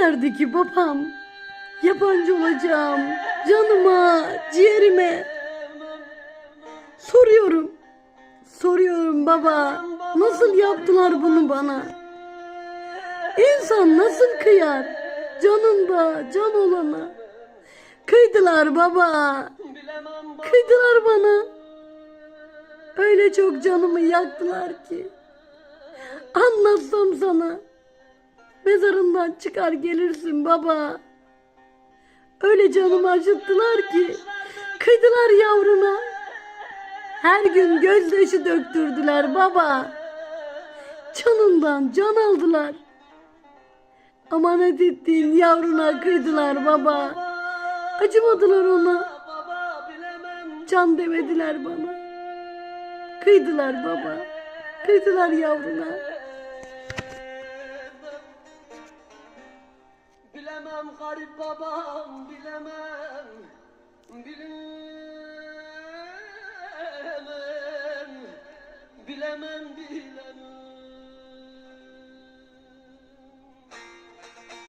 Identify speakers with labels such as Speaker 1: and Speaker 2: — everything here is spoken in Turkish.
Speaker 1: derdi ki babam? Yabancı olacağım canıma, ciğerime. Soruyorum baba, nasıl yaptılar bunu bana? İnsan nasıl kıyar canında can olana? Kıydılar baba, kıydılar bana. Öyle çok canımı yaktılar ki anlatsam sana mezarından çıkar gelirsin baba. Öyle canımı acıttılar ki kıydılar yavruna. Her gün gözyaşı döktürdüler baba. Canından can aldılar. Emanet ettiğin yavruna kıydılar baba. Acımadılar ona. Can demediler bana. Kıydılar baba. Kıydılar yavruna.
Speaker 2: Bilemem garip babam, bilemem. Bilemem, bilemem.